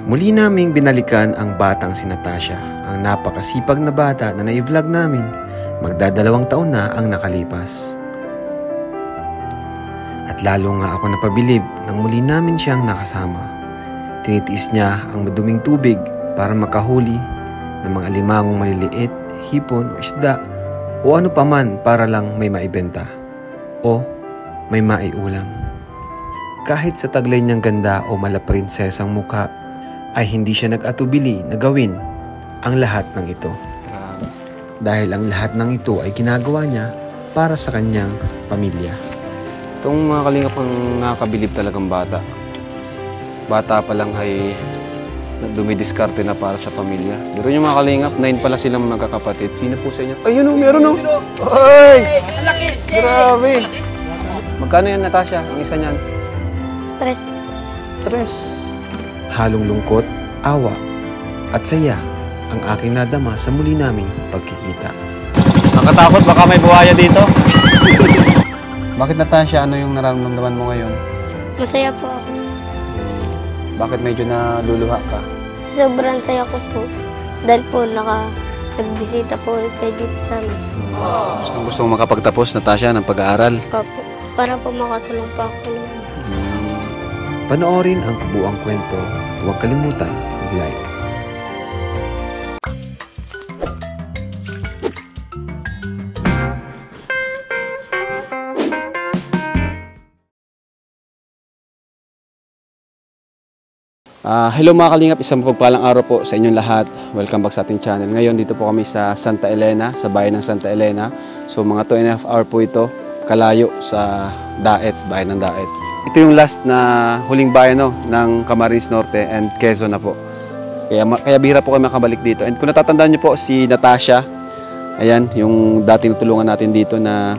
Muli naming binalikan ang batang si Natasha, ang napakasipag na bata na na-vlog namin. Magdadalawang taon na ang nakalipas. At lalo nga ako napabilib nang muli namin siyang nakasama. Tinitiis niya ang maduming tubig para makahuli ng mga alimangong maliliit, hipon o isda o ano paman para lang may maibenta o may maiulam. Kahit sa taglay niyang ganda o malaprinsesang mukha ay hindi siya nag-atubili na gawin ang lahat ng ito. Dahil ang lahat ng ito ay ginagawa niya para sa kanyang pamilya. Itong mga kalingap ang nakakabilib talagang bata. Bata pa lang ay dumidiskarte na para sa pamilya. Pero yung mga kalingap, 9 pala silang magkakapatid. Sino po sa inyo? Ayun o, meron o! Ay! Grabe! Magkano yan, Natasha? Ang isa niyan? 3. Halong lungkot, awa, at saya ang aking nadama sa muli naming pagkikita. Nakatakot, baka may buhaya dito. Bakit, Natasha? Ano yung nararamdaman mo ngayon? Masaya po ako. Bakit medyo naluluha ka? Sobrang saya ko po. Dahil po nagbisita po ulit kayo dito sa amin. Gusto mo makapagtapos, Natasha, ng pag-aaral? Opo. Para po makatulong pa ako. Panoorin ang kabuuang kwento. Huwag kalimutan mag-like. Hello mga kalingap, isang mapagpalang araw po sa inyong lahat. Welcome back sa ating channel. Ngayon dito po kami sa Santa Elena, sa bayan ng Santa Elena. So mga 2.5 hour po ito, kalayo sa Daet, bayan ng Daet. Ito yung last na huling bayan ng Camarines Norte and Quezon na po. Kaya bihira po kami makabalik dito. And kung natatandaan niyo po si Natasha, ayan, yung dating tulungan natin dito na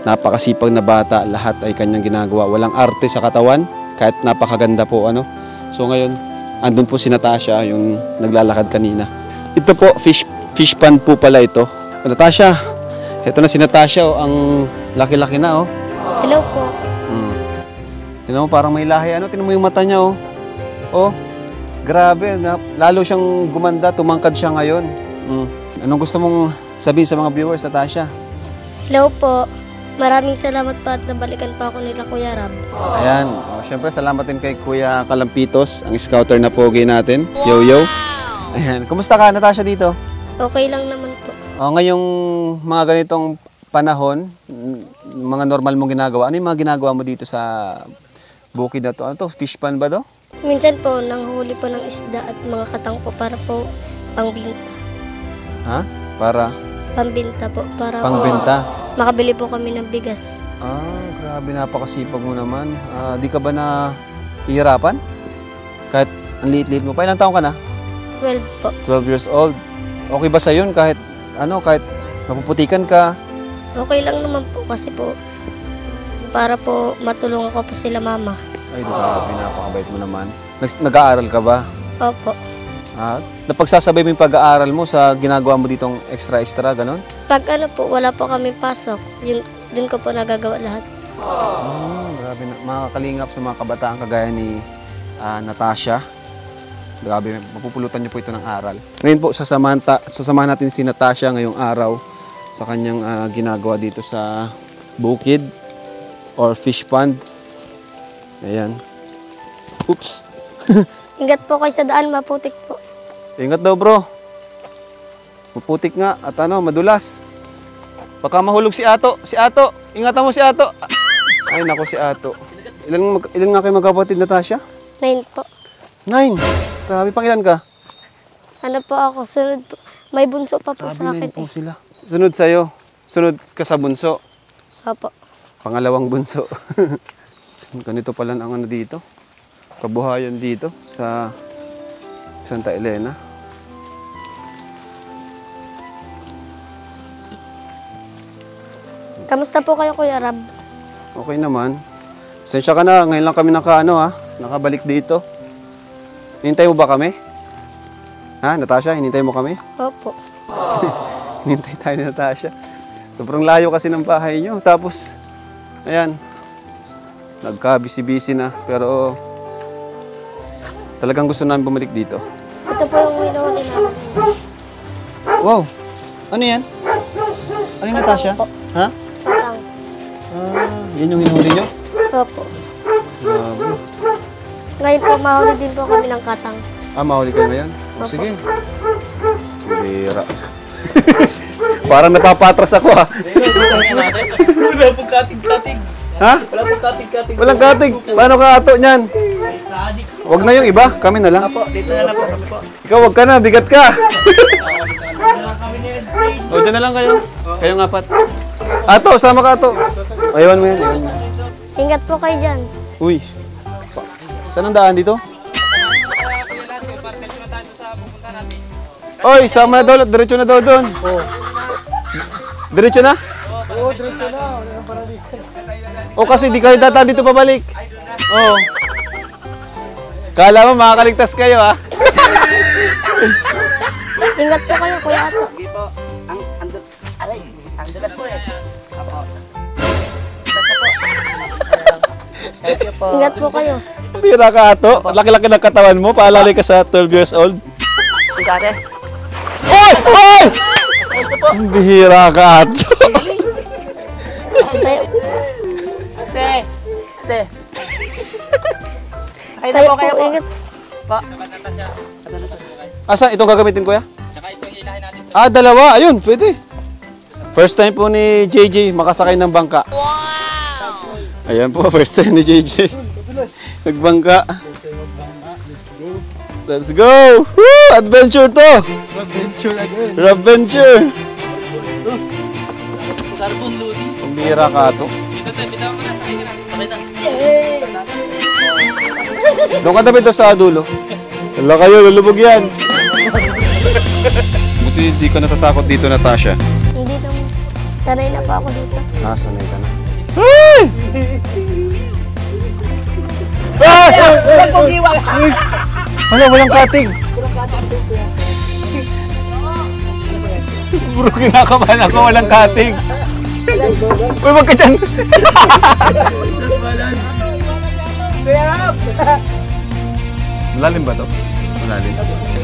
napakasipag na bata, lahat ay kanyang ginagawa. Walang arte sa katawan, kahit napakaganda po So ngayon, andun po si Natasha, yung naglalakad kanina. Ito po, fish pan po pala ito. Natasha, ito na si Natasha, ang laki-laki na Hello po. Tingnan mo, parang may lahi. Tingnan mo yung mata niya grabe, lalo siyang gumanda, tumangkad siya ngayon. Anong gusto mong sabihin sa mga viewers, Natasha? Hello po. Maraming salamat pa at nabalikan pa ako nila Kuya Rab. Ayan. Siyempre, salamat din kay Kuya Kalampitos, ang scouter na pogi natin. Yo-yo. Ayan. Kumusta ka, Natasha, dito? Okay lang naman po. Ngayong mga ganitong panahon, mga normal mong ginagawa, ano yung mga ginagawa mo dito sa bukid na to? Ano to? Fish pan ba to? Minsan po, nanghuli po ng isda at mga katang po para po pangbinta. Ha? Para? Pambinta po. Para pangbenta? Po, makabili po kami ng bigas. Grabe, napakasipag mo naman. Di ka ba na hihirapan? Kahit ang liit-liit mo pa. Ilang taon ka na? 12 po. 12 years old. Okay ba sa yun kahit mapuputikan ka? Okay lang naman po kasi po para po matulungan ko po sila mama. Ay, grabe, napakabait mo naman. Nag-aaral ka ba? Opo. Napagsasabay mo yung pag-aaral mo sa ginagawa mo ditong extra-extra, ganon? Pag po, wala po kami pasok, dun ko po nagagawa lahat. Grabe, mga kalingap sa mga kabataan kagaya ni Natasha. Grabe, mapupulutan niyo po ito ng aral. Ngayon po, sasamahan natin si Natasha ngayong araw sa kanyang ginagawa dito sa bukid or fish pond. Ayan. Oops! Ingat po kayo sa daan, maputik po. Ingat daw, bro. Maputik nga at madulas. Baka mahulog si Ato. Si Ato, ingatan mo si Ato. Ay, naku, si Ato. Ilan nga kayo magkapatid, Natasha? 9 po. 9? Grabe, pang ilan ka? Ano po ako, sunod po. May bunso pa po sa akin. Po sila. Sunod sa'yo. Sunod ka sa bunso. Opo. Pangalawang bunso. Ganito pala ang dito. Kabuhayan dito sa Santa Elena. Kamusta po kayo, Kuya Rab? Okay naman. Pasensya ka na, ngayon lang kami nakabalik dito. Hinintay mo ba kami? Ha, Natasha, hinintay mo kami? Opo. Hinintay tayo ni Natasha. Sobrang layo kasi ng bahay nyo. Tapos, ayan, nagka-busy-busy na. Pero, Talagang gusto namin bumalik dito. Ito po yung winuli namin. Wow! Ano yan? Ano yung Natasha? Ha? Katang. Yan yung hinuli nyo? Opo. Grabe. Ngayon po, mahuli din po kami ng katang. Mahuli kayo ngayon? O, sige. Bira. Parang napapatras ako ha. Wala pong katig-katig. Ha? Wala pong katig-katig. Walang katig. Paano ka ato niyan? Wag na yung iba. Kami na lang. Apo, dito na lang po kami po. Ikaw wag ka na. Bigat ka. Kami ni Edwin. O, dyan na lang kayo. Kayong apat. Ato, sama ka ato. O, iwan mo yan. Iwan mo. Ingat po kayo dyan. Uy. Saan ang daan dito? Oy, sama na daw. Diretso na daw doon. Diretso na? Oo, diretso na. O kasi di kayo dadaan dito pabalik. Oo. Kala mo makakaligtas kayo ha? Ingat po kayo, Kuya Ato. Sige po. Ang dulas po eh. Apo. Thank you po. Ingat po kayo. Bira ka ato. Laki-laki ng katawan mo. Paalalay ka sa 12 years old. Sige ate. Oy! Oy! Ang bihira ka ato. Tayo, Ate. Ate. Kayo na tayo po, po, kayo po. ingat. Pa. Asan? Itong gagamitin kuya? Dalawa. Ayun, pwede. First time po ni JJ makasakay ng bangka. Wow! Ayan po, first time ni JJ. Nagbangka. Let's go! Woo! Adventure to! Adventure again. Adventure! Carbon loading. Ang bihira ka ato. Bitaw mo na, sakay ka na. Sakay na. Doon ka dapat doon sa dulo. Wala kayo, lulubog yan. Buti hindi ka natatakot dito, Natasha. Hindi naman. Sanay na po ako dito. Sanay ka na. Ay! Wala, walang katig. Bro, kinakabahan ako, walang katig. Uy, wag ka dyan. Malalim ba to? Malalim.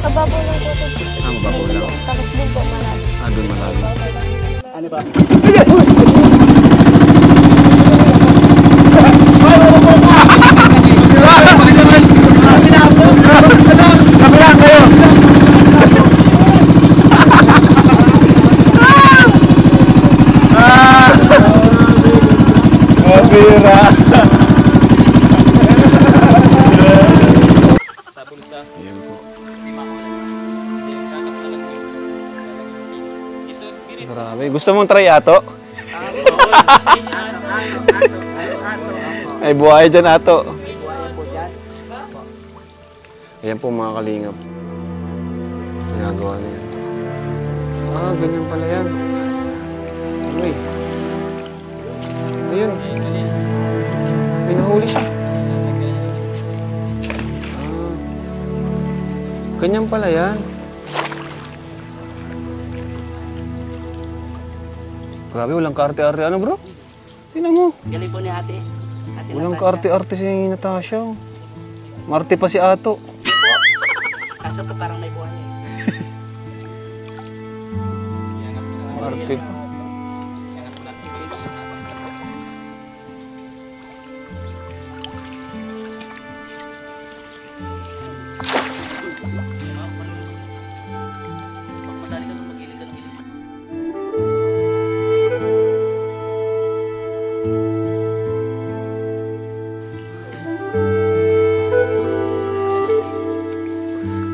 Kababaw lang po ito. Mababaw lang. Tapos din po malalim. Doon malalim. Ano ba? Kabilang kayo! Kabira! Ayan po. Grabe. Gusto mong try ato? Ay, buhay dyan ato. Ayan po mga kalingap. Ginagawa niya. Ganyan pala yan. Uy. Ayun. May nahuli siya. Ganyan pala yan. Grabe, walang kaarte-arte. Ano bro? Tingnan mo. Galing po ni ate. Walang kaarte-arte si Natasha. Marte pa si Ato. Kaso po parang may buhay eh. Marte pa.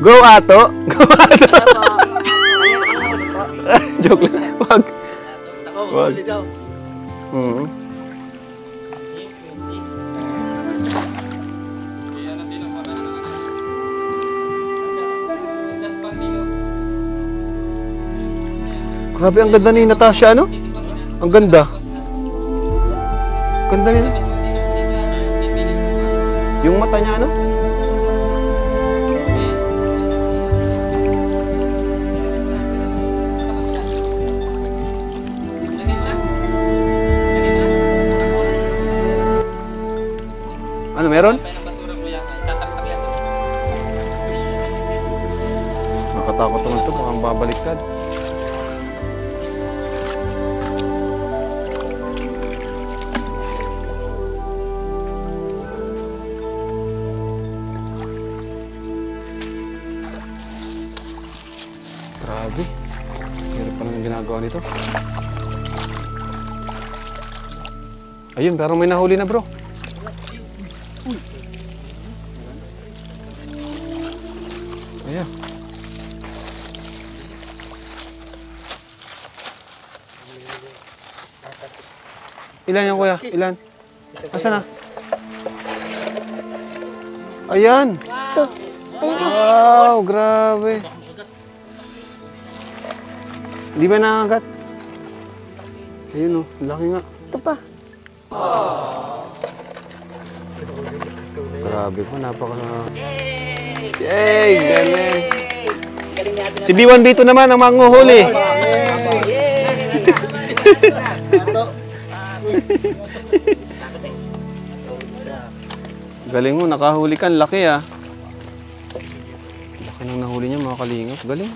Go Ato! Go Ato! Joke lang. Wag. Wag. Grabe, ang ganda ni Natasha, ano? Ang ganda. Ganda niya. Yung mata niya, ano? Ano, meron? Nakatakot naman ito, baka babaliktad. Grabe. Hirap pa lang ginagawa nito. Ayun, pero may nahuli na bro. Ayan. Ilan yan kuya? Ilan? Asa na? Ayan! Wow, grabe. Di ba nakagat? Ayun oh, laki nga. Ito pa. Grabe po, napaka... Yay! Galing! Si B1, B2 naman ang manguhuli. Galing mo, nakahuli ka. Laki ah. Laki nang nahuli niya mga kalingap. Galing.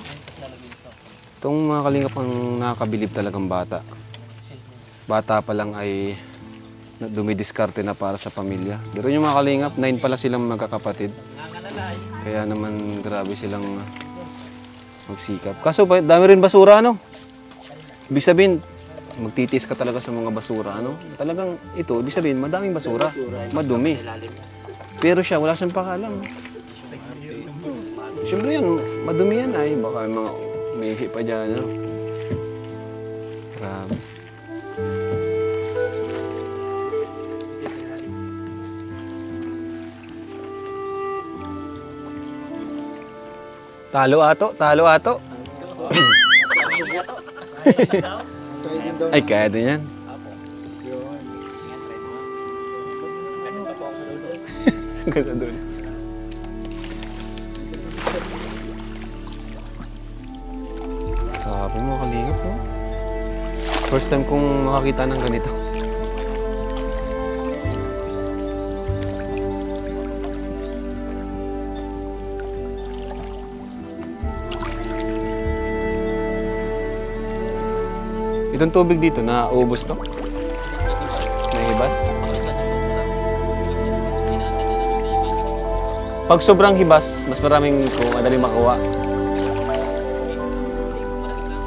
Itong mga kalingap ang nakakabilib talagang bata. Bata pa lang ay dumidiskarte na para sa pamilya. Pero yung mga kalingap, 9 pala silang magkakapatid. Kaya naman grabe silang magsikap. Kaso dami rin basura, ano? Ibig sabihin, magtitiis ka talaga sa mga basura, ano? Talagang ito, ibig sabihin, madaming basura. Madumi. Pero siya, wala siyang pakalam. Siyempre yan, madumi yan ay. Baka may ihi pa dyan, ano? Grabe. Talo ato, talo ato. Ay, kaya din yan. Ganda doon. Sabi mo, kalingap mo. First time kong makakita ng ganito. Itong tubig dito, nauubos to? Nahibas? Pag sobrang hibas, mas maraming madaling makuha.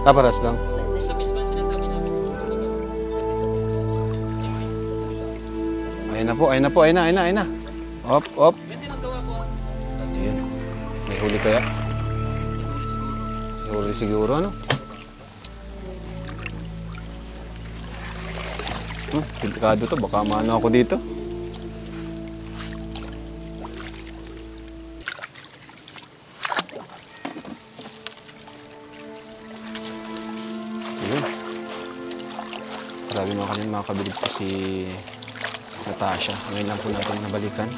Paras lang. Ayun na po, ayun na po, ayun na, ayun na, ayun na. Op, op. Ayun. May huli kaya? May huli siguro, ano? Delikado to, baka maano ako dito. Ayun. Grabe mga kanina, makakabilib ko si Natasha. Ngayon lang po natin nabalikan.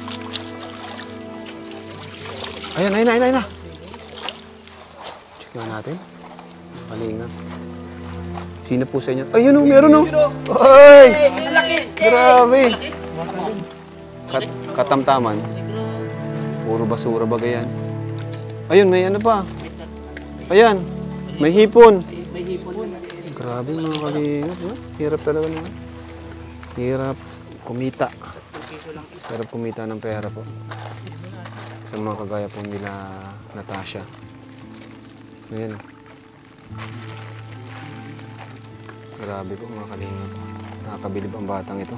Ayan, ayun na, ayun na, ayun na. Check natin. Kalingap. Sino po sa inyo? Ayun o, meron o. Ay! Grabe! Katamtaman. Puro basura ba yan? Ayun, may ano pa. Ayan, may hipon. Grabe mga kalingap. Hirap talaga naman. Hirap kumita. Hirap kumita ng pera po. Sa mga kagaya po nila Natasha. Ayan o. Grabe po mga kalingap. Nakakabilib ang batang ito.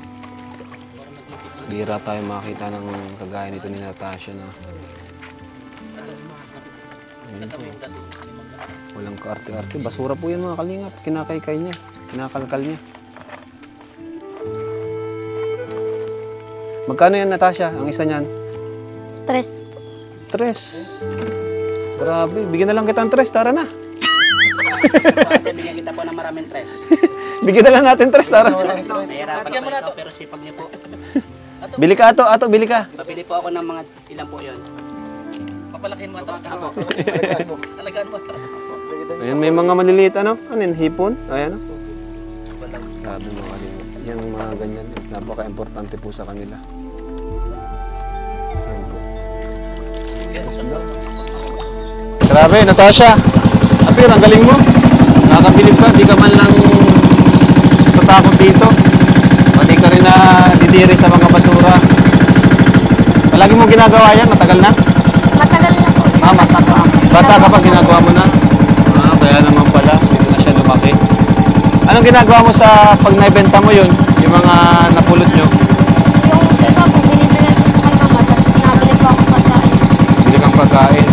Bihira tayo makakita ng kagaya nito ni Natasha na ayun po. Walang kaarte-arte. Basura po yan mga kalingap. Kinakaykay niya. Kinakalkal niya. Magkano yan Natasha? Ang isa niyan? 3. 3. Grabe. Bigyan na lang kita ng 3. Tara na. Bigyan kita po ng maraming tres. Bigyan na lang natin 3. Tara. Nahirapan ako ito, pero sipag niyo po. Bili ka ato. Ato, bili ka. Babili po ako ng mga ilan po yun. Papalakin mo ito. Talagaan mo ito. Ayan, may mga maliliit ano? Ano yun? Hipon? Ayan. Sabi mo kalingap. Yung mga ganyan. Napaka-importante po sa kanila. Ayan po. Grabe, Natasha. Apir, ang galing mo. Nakakabilib ka, di ka man lang tatakot dito. Pati ka rin na didiri sa mga basura. Palagi mo ginagawa yan, matagal na? Matagal na po. Bata ka pa, ginagawa mo na? Kaya naman pala, hindi na siya lumaki. Anong ginagawa mo sa pag naibenta mo yun? Yung mga napulot nyo? Yung iba po, binibigay ko sa kay mama, tapos nabili po ako pagkain. Bili kang pagkain.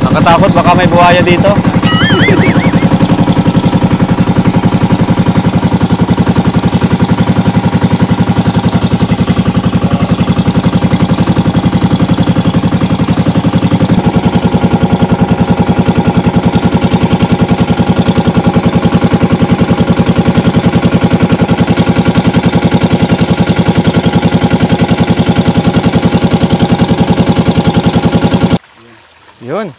Nakatakot, baka may buhaya dito. Yun.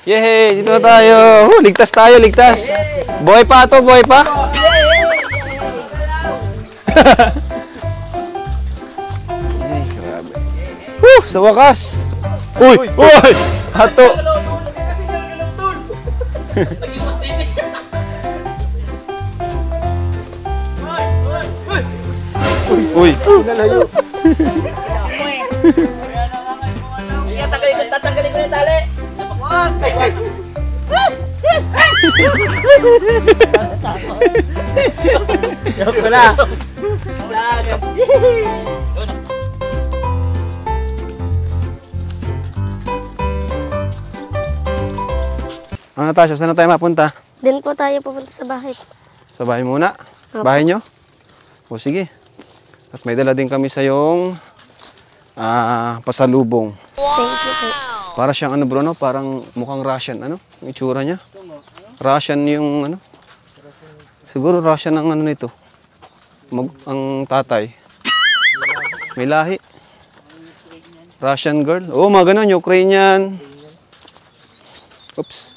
Yehey! Dito na tayo. Ligtas tayo, ligtas. Buhay pa ito, buhay pa. Ay, grabe. Sa wakas. Uy! Uy! Hato! Uy! Tatanggalin ko na yung tali. Yok ko na. Natasha, saan na tayo mapunta? Din po tayo pupunta sa bahay. Sa bahay muna? Opo. Bahay nyo? O sige. At may dala din kami sa yung pasalubong. Thank you po. Para siyang ano bro, no? Parang mukhang Russian, ano? Yung itsura niya. Russian yung ano? Siguro Russian ang ano nito. Ang tatay. May lahi. Russian girl. Oo, mga ganun. Ukrainian. Oops.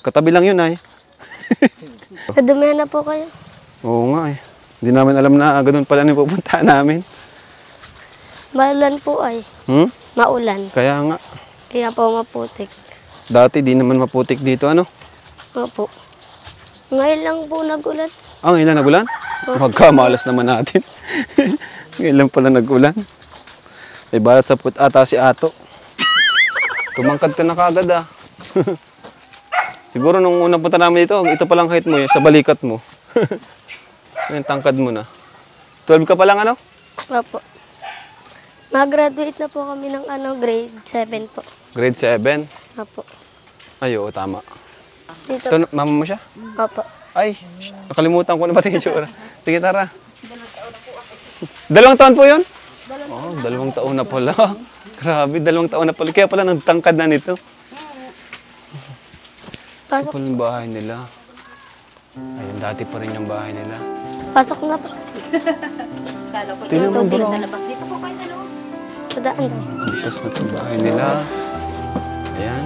Katabi lang yun ay. Nadumihan na po kayo. Oo nga eh. Hindi namin alam na ganun pala yung pupuntahan namin. Maulan po ay. Maulan. Kaya nga. Kaya po maputik. Dati di naman maputik dito, ano? Opo. Ngayon lang po nagulan. Ngayon lang nagulan? Magkamalas naman natin. Ngayon lang pala nagulan. May balat sa put ata si Ato. Tumangkad ka na kagad ah. Siguro nung unang punta namin dito, ito palang height mo, sa balikat mo. Yung tangkad mo na. 12 ka pa lang ano? Opo. Mag-graduate na po kami ng grade 7 po. Grade 7? Opo. Ay, oo, tama. Dito. Ito, mama mo siya? Opo. Ay, nakalimutan ko na pati yung tsura. Sige, tara. 2 taon po yun? Oh, 2 taon na pala. Grabe, 2 taon na pala. Kaya pala nagtangkad na nito. Pasok, Ito yung bahay nila. Ayun, dati pa rin yung bahay nila. pasok na po. Tingnan mo bro. Padaan daw. Antas na itong bahay nila. Ayan.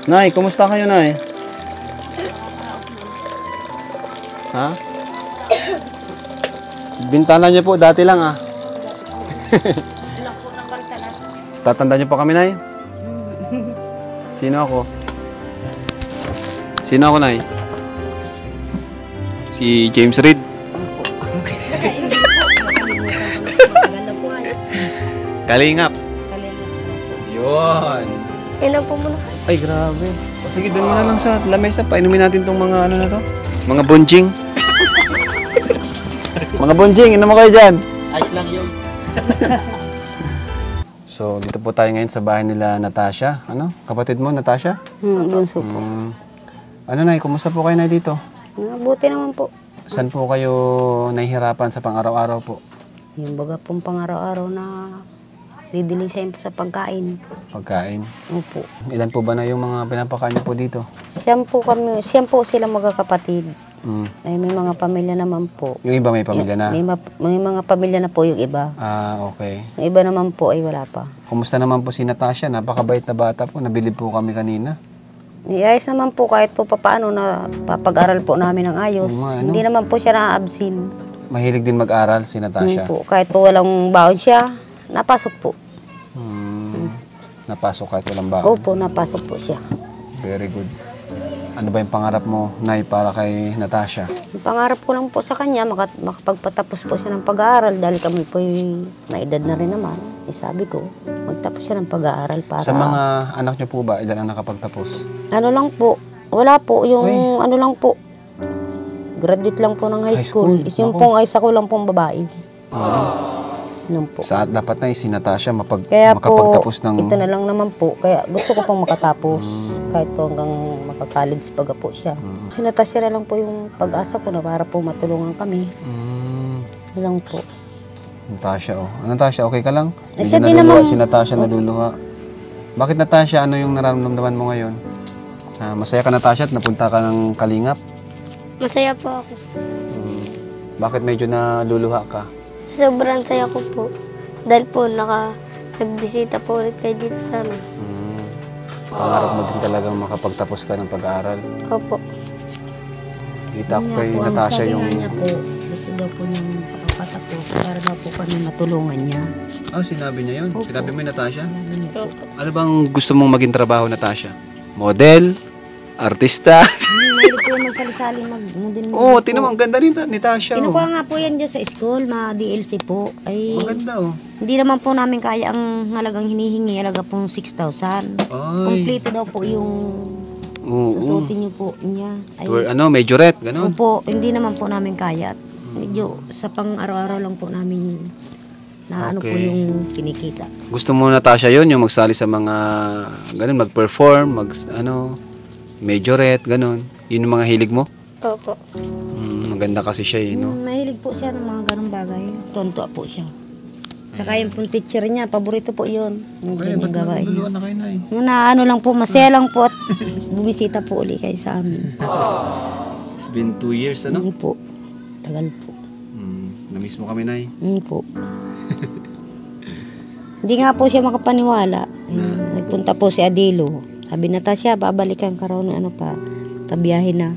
Nay, kumusta kayo, Nay? Ha? Bintana niyo po, dati lang ah. Tatanda niyo pa kami, Nay? Sino ako? Sino ako, Nay? Si James Reid. Kalingap. Yun. Inom po muna. Ay, grabe. O sige, doon mo na lang sa lamesa. Painumin natin tong mga ano na to. Mga bonjing. Mga bonjing, inom mo kayo dyan. Ayos lang yun. So, dito po tayo ngayon sa bahay nila Natasha. Ano? Kapatid mo, Natasha? Bunso po. Ano, Nay? Kumusta po kayo na dito? Mabuti naman po. Saan po kayo nahihirapan sa pang-araw-araw po? Yung baga pong pang-araw-araw na didilisayin po sa pagkain. Pagkain. Opo. Ilan po ba na yung mga pinapakain niyo po dito? Siyam po sila magkakapatid. Ay, may mga pamilya naman po. Yung iba may pamilya na? May mga pamilya na po yung iba. Okay. Yung iba naman po ay wala pa. Kumusta naman po si Natasha? Napakabait na bata po. Nabilib po kami kanina. Iayos naman po kahit po papaano na papag-aral po namin ng ayos. Hindi naman po siya na-absent. Mahilig din mag-aral si Natasha? Po, kahit po walang baon siya, napasok po. Napasok kahit walang baon? Opo, napasok po siya. Very good. Ano ba yung pangarap mo, Nay, para kay Natasha? Ang pangarap ko lang po sa kanya, makapagpatapos po siya ng pag-aaral dahil kami po may edad na rin naman. Sabi ko, magtapos siya ng pag-aaral para... Sa mga anak niyo po ba, ilan ang nakapagtapos? Ano lang po, wala po, yung ano lang po, graduate lang po ng high school. Yung pong isa ko lang pong babae. Ano po. Dapat na si Natasha Kaya makapagtapos po, ng... ito na lang naman po. Kaya gusto ko pong makatapos. Kahit po hanggang makakollege pa po siya. Si Natasha na lang po yung pag-asa ko na para po matulungan kami. Yun lang po. Natasha, Natasha, okay ka lang? Hindi Siya naluluha si Natasha, naluluha. Bakit Natasha, ano yung nararamdaman mo ngayon? Masaya ka Natasha at napunta ka ng Kalingap? Masaya po ako. Bakit medyo naluluha ka? Sobrang saya ko po. Dahil po nagbisita po ulit kayo dito sa amin. Pangarap mo din talagang makapagtapos ka ng pag-aaral. Opo. Kita ko kay Natasha yung... Niya po, gusto daw po niyang makapagpatapos para daw po kami matulungan niya. Sinabi niya yun? Sinabi mo yung Natasha? Sabi niya po. Ano bang gusto mong maging trabaho, Natasha? Model? Artista? Mahilig po yung magsali-sali mag-model. Oo, tinamang ganda ni Tasha. Kinukuha nga po yan dyan sa school, DLC po. Ay, Maganda hindi naman po namin kaya ang halagang hinihingi, halaga pong 6,000. Kompleto daw po yung susutin niyo po niya. Ay, majorette, gano'n? Opo, hindi naman po namin kaya. Medyo sa pang araw-araw lang po namin na ano po yung kinikita. Gusto mo, Natasha, yun, yung magsali sa mga, gano'n, mag-perform, majorette, gano'n. Yun yung mga hilig mo? Opo. Maganda kasi siya, no? Mahilig po siya ng mga ganong bagay. Tonto po siya. Saka yung pong teacher niya, paborito po yun. Yung gawa niya. na kayo, Nay? Na ano lang po, masaya lang po at bumisita po uli kayo sa amin. It's been 2 years, Ano po, tagal po. Na-miss mo kami, Nay. Po. Hindi nga po siya makapaniwala. Nagpunta po si Adilo. Sabi Natasha, babalikan ka raw ng tabiyahin na.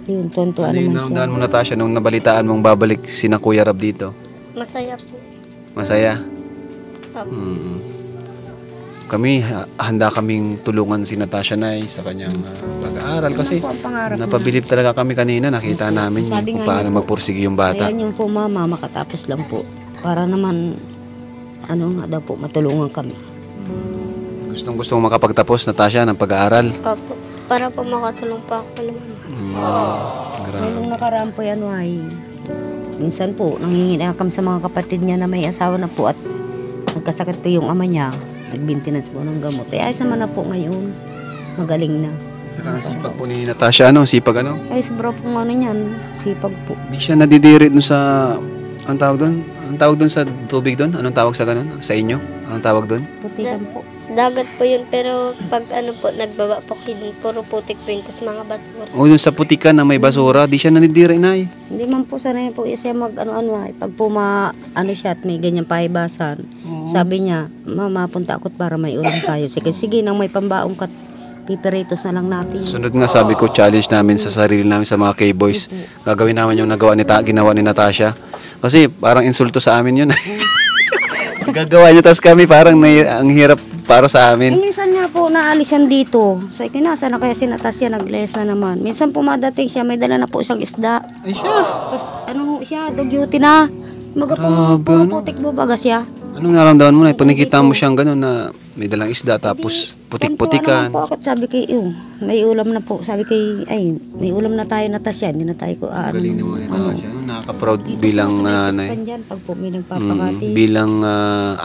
Yun, tonto Ano yung naman siya. naramdaman mo, Natasha, nung nabalitaan mong babalik si Kuya Rab dito? Masaya po. Masaya? Opo. Kami, handa kaming tulungan si Natasha, Nay, sa kanyang pag-aaral kasi Ano po ang pangarap mo? napabilib talaga kami kanina. Nakita namin Sabi kung nga paano niya po, magpursige yung bata. Ayan yung po mama, makatapos lang po. Para naman, nga daw po, matulungan kami. Gustong-gusto mong makapagtapos, Natasha, ng pag-aaral. Opo. Para po makatulong pa ako naman. Grabe. Nung nakaraan po yan, ay minsan po, nanginginan kami sa mga kapatid niya na may asawa na po at nagkasakit po yung ama niya. Nag-maintenance po ng gamot. Ay naman na po ngayon. Magaling na. Saka sipag po ni Natasha, sipag Ay, sobra po ano niyan. Sipag po. Di siya nadidirit dun sa, anong tawag dun? Anong tawag dun sa tubig dun? Anong tawag sa ganun? Sa inyo? Anong tawag dun? Putikan po. Dagat po yun, pero pag nagbaba po kayo dun, puro putik po yun, tas mga basura. O dun sa putikan na may basura, di siya nadidirit, Nay. Hindi man po sanay po siya mag-ano-ano ay. Pag po siya at may ganyan pahibasan, sabi niya, Mama, punta ako para may ulam tayo. Sige, nang may pambaong kat, piperitos na lang natin. Sunod nga, sabi ko, challenge namin sa sarili namin sa mga K-boys. Gagawin namin yung ginawa ni Natasha. Kasi parang insulto sa amin yun. Gagawa niyo, tas kami parang ang hirap para sa amin. Minsan nga po naalis yan dito. Sa kinasa na kaya si Natasha naglesa naman. Minsan pumadating siya, may dala na po isang isda. Ay siya. Tapos siya, dugyuti na. Puro putik bubaga siya. Anong naramdaman mo na? Panikita mo siyang gano'n na may dalang isda tapos putik-putikan. Ano po ako, sabi kay, may ulam na po. Sabi kay, may ulam na tayo Natasha. Hindi na tayo ko, Galing naman ni Natasha. Nakaka-proud bilang nanay. Pag po may nagpapakati. Bilang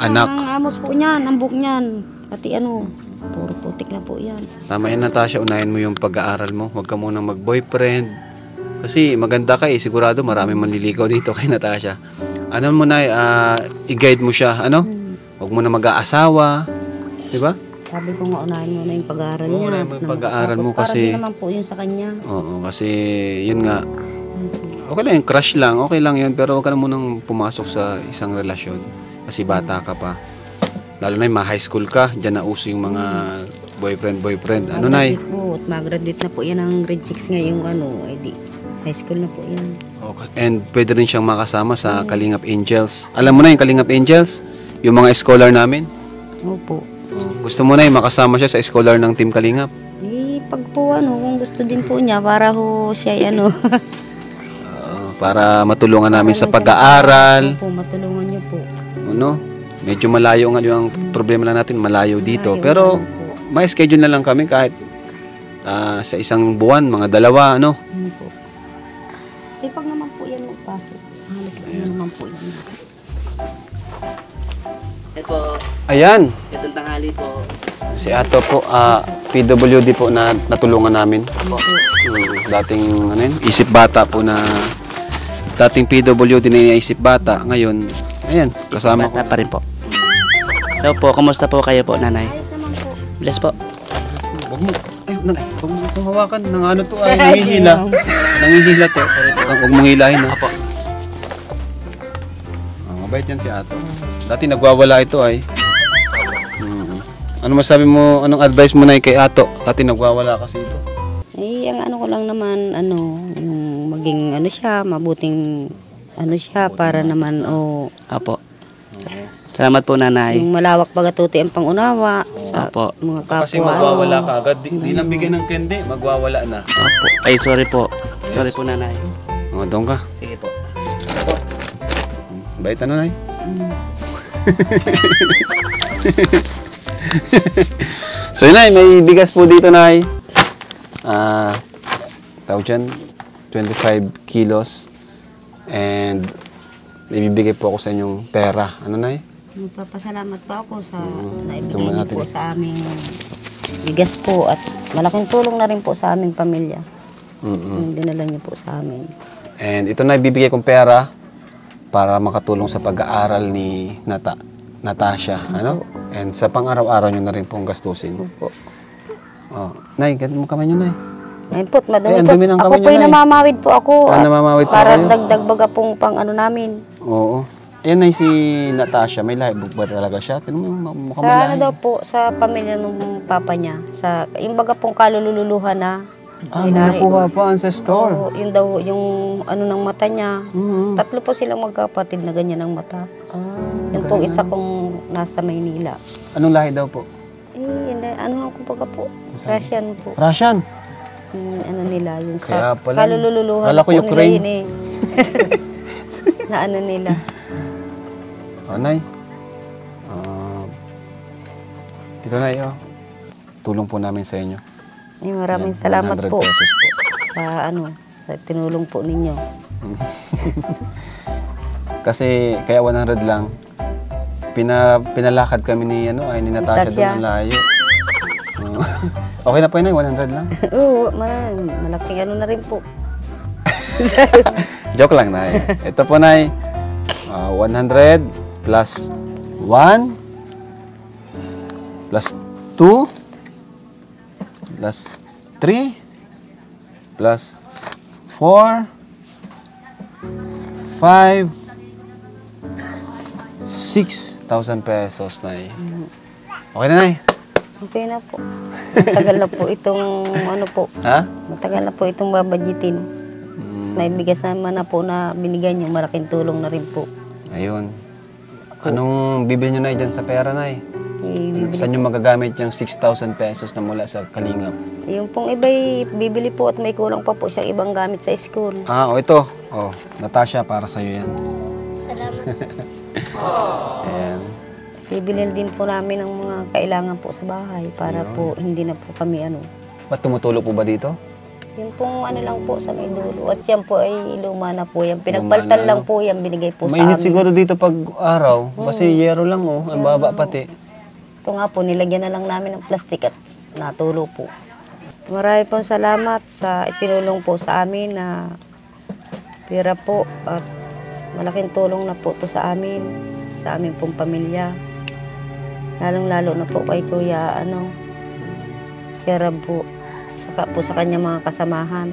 anak. Ang amos po niyan, ang book niyan. Pati puro putik na po yan. Tama yan, Natasha. Unahin mo yung pag-aaral mo. Huwag ka munang mag-boyfriend. Kasi maganda ka sigurado marami manliligaw dito kay Natasha. Ano mo na, i-guide mo siya, Huwag mo na mag-aasawa. Diba? Sabi ko nga, unahin mo na yung pag-aaral niya. Unahin mo yung pag-aaral mo kasi... Para din naman po yun sa kanya. Oo, kasi yun nga. Okay lang yung crush lang. Okay lang yun. Pero huwag ka na munang pumasok sa isang relasyon. Kasi bata ka pa. Lalo na yung high school ka. Diyan na uso yung mga boyfriend. Ano na eh? Oo, at mag-graduate na po yan ng grade 6 ngayong high school na po yan. Okay. And pwede rin siyang makasama sa Kalingap Angels. Alam mo na yung Kalingap Angels? Yung mga scholar namin? Opo. Gusto mo na yung makasama siya sa scholar ng Team Kalingap? Pag po kung gusto din po niya, para ho siya Para matulungan namin sa pag-aaral. Opo, matulungan niyo po. Ano? Medyo malayo nga yung problema lang natin, malayo dito. Pero may schedule na lang kami kahit sa isang buwan, mga 2, ano? Ano po. Sipag naman po yan magpasok. Halos naman po yan. Ito, Ayan, itong tanghali po. si Ato po, PWD po na natulungan namin. Dating isip bata po na dating PWD na isip bata. Ngayon, ayan, kasama ko. Bata pa rin po. Hello po, kamusta po kayo po, nanay? Ayos naman po. Bless po. Huwag mo itong hawakan. Nang ano to ay, nangihila. Nangihila to. Huwag mong hilahin ha. Apo. Mabait yan si Ato. Dati nagwawala ito ay. Ano masabi mo, anong advice mo na kay Ato? Dati nagwawala kasi ito. Ang ano ko lang naman, yung maging siya, mabuting siya para naman Apo. Salamat po, nanay. yung malawak pagatuti ang pangunawa sa Apo. mga kapwa. Kasi magwawala ka agad. Di lang bigyan ng kendi, magwawala na. Apo. Ay, sorry po. Sorry po, nanay. Doon ka. Sige po. Bait ano, Nay? So yun, Nay, may bigas po dito, Nay. Tawag dyan, 25 kilos. And ibibigay po ako sa inyong pera. Ano, Nay? Magpapasalamat po ako sa naibigay tumayo niyo natin. po sa aming bigas po at malaking tulong na rin po sa aming pamilya. Yung dinala niyo po sa amin. And ito na ibibigay kong pera para makatulong sa pag-aaral ni Natasha. Ano? And sa pang-araw-araw nyo na rin pong gastusin. Opo. Nay, ganun mo kamay nyo, Nay. Ngayon po, madumi ang po. dumi ng Ako kamay po niyo, Nay. namamawid po ako. Namamawid po para kayo? dagdag baga pong pang namin. Oo. Ayan, Nay, si Natasha. May lahi ba talaga siya? Tignan mo, mukhang may Sa lahi. daw po, sa pamilya ng papa niya. Yung baga pong kalululuhan na. May nakuha pa, ancestor. Oo, yun daw, yung ng mata niya. Tatlo po silang magkapatid na ganyan ang mata. Yung pong isa kong nasa Maynila. Anong lahi daw po? Ano ko baga po? Russian po. Russian. Yung nila, yung Kaya sa pala, kalululuhan kala ko po Ukraine. nila yun na nila. Nay. Ito, Nay, tulong po namin sa inyo. Ay, maraming Yan, salamat 100 po pesos po. sa tinulong po ninyo. Kasi kaya 100 lang. Pinalakad kami ni Natasha doon ang layo. Okay na po yun, 100 lang. Oo, malaking na rin po. Joke lang, Nay. Ito po, Nay. 100 plus 1 plus 2 plus 3 plus 4 5 6,000 pesos, Nay. Okay na, Nay? Okay na po. Matagal na po itong Ha? matagal na po itong babadjitin. Naibigas naman na po na binigyan niyo, malaking tulong na rin po. Ayun. Anong bibili nyo, Nay, dyan sa pera, Nay? Saan nyo magagamit yung 6,000 pesos na mula sa Kalingap? Yung pong iba'y bibili po at may kulang pa po siyang ibang gamit sa school. Ito. Natasha, para sa'yo yan. Salamat. Ayan. Bibili din po namin ng mga kailangan po sa bahay para po hindi na po kami Ba't tumutulo po ba dito? Yung pong lang po sa may dulo. At yan po ay luma na po yan. Pinagpaltan lang po yan, binigay po sa Mainit amin. siguro dito pag araw. Kasi yero lang, ang baba pati. Ito nga po, nilagyan na lang namin ng plastic at natulo po. Marami pong salamat sa itinulong po sa amin na pera po at malaking tulong na po to sa amin pong pamilya. Lalong-lalo na po kay Kuya, Kaya po, saka po sa kanya mga kasamahan.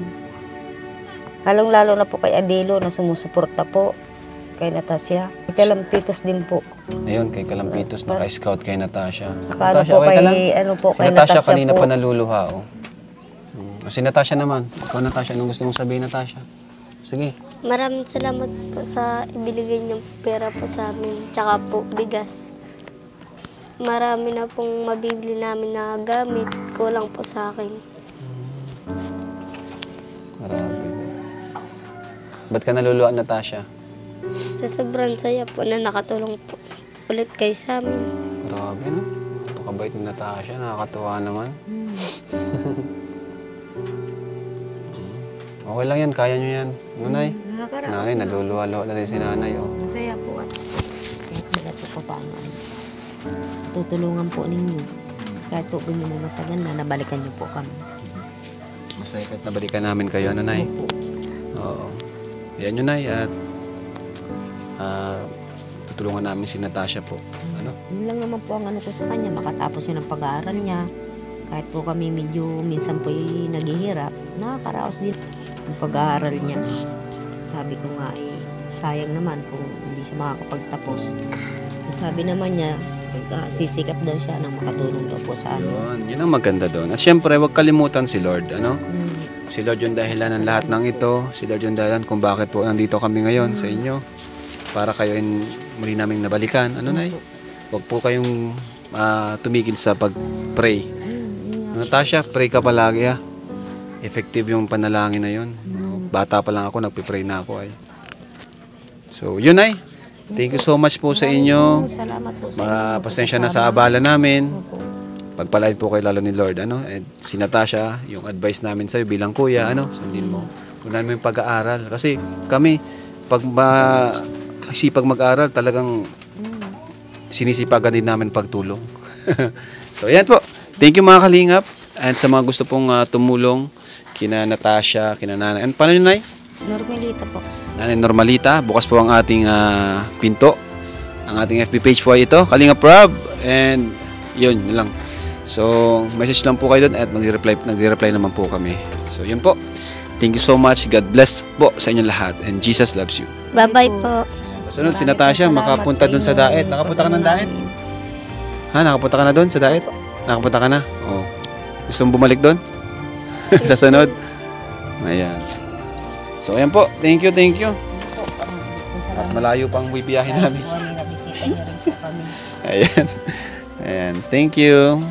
Lalong-lalo na po kay Adilo na sumusuporta po kay Natasha. Kay Kalampitos din po. Ayun, kay Kalampitos, naka-scout kay Natasha. Nakano po okay ka lang? kay, Si kay Natasha Natasha kanina po. pa naluluha, oh. Si Natasha naman. Ikaw, Natasha, anong gusto mong sabihin, Natasha? Sige. Maraming salamat po sa ibinigay niyong pera po sa amin. Tsaka po bigas. Marami na pong mabibili namin na gamit. Kulang po sa akin. Marami. Ba't ka naluluha, Natasha? Sa sobrang saya po na nakatulong po ulit kayo sa amin. Grabe, no? Napakabait ni Natasha. Nakakatuwa naman. Okay lang yan. Kaya nyo yan. Nanay. Nakakaraos Nanay, na. naluluha-luha na din si nanay, oh. Masaya po at kahit bagat po paano. Tutulungan po ninyo. Kahit po ganyan mo matagal na, nabalikan niyo po kami. Masaya kahit nabalikan namin kayo, nanay. Oo. Yan yun, Nay. At tutulungan namin si Natasha po. Ano? Yun lang naman po ang ko sa kanya, makatapos yun ang pag-aaral niya. Kahit po kami medyo minsan po naghihirap, nakakaraos din ang pag-aaral niya. Sabi ko nga sayang naman kung hindi siya makakapagtapos. Sabi naman niya, sisikap daw siya nang makatulong daw po sa amin. Yun ang maganda doon. At syempre, huwag kalimutan si Lord. Ano? Si Lord yung dahilan ng lahat ng ito. Si Lord yung dahilan kung bakit po nandito kami ngayon sa inyo. Para kayo muli naming nabalikan. Ano, Nay? Huwag po kayong tumigil sa pag-pray. Natasha, pray ka palagi, ha? Effective yung panalangin na yun. Bata pa lang ako, nagpipray na ako. So, yun, Nay. Thank you so much po sa inyo. Salamat po sa Pasensya na sa abala namin. Pagpalain po kayo lalo ni Lord. And si Natasha, yung advice namin sa'yo bilang kuya, sundin mo. Unahin mo yung pag-aaral. Kasi kami, pag sipag mag-aaral, talagang sinisipagan din namin pagtulong. So, ayan po. Thank you mga kalingap. And sa mga gusto pong tumulong, kina Natasha, kina Nanay. And paano yun, Nay? Normalita po. Nanay Normalita, bukas po ang ating pinto. Ang ating FB page po ay ito, Kalingap Rob. And yun lang. So, message lang po kayo doon at nagre-reply naman po kami. So, yun po. Thank you so much. God bless po sa inyo lahat. And Jesus loves you. Bye-bye po. Sunod, si Natasha, makapunta doon sa daet. Nakapunta ka ng daet? Ha? Nakapunta ka na doon sa daet? Nakapunta ka na? Oo. Gusto mong bumalik doon? Sa sunod? Ayan. So, ayan po. Thank you, thank you. At malayo pang bibiyahin namin. Bisita niyo rin po kami. Ayan. Ayan. Thank you.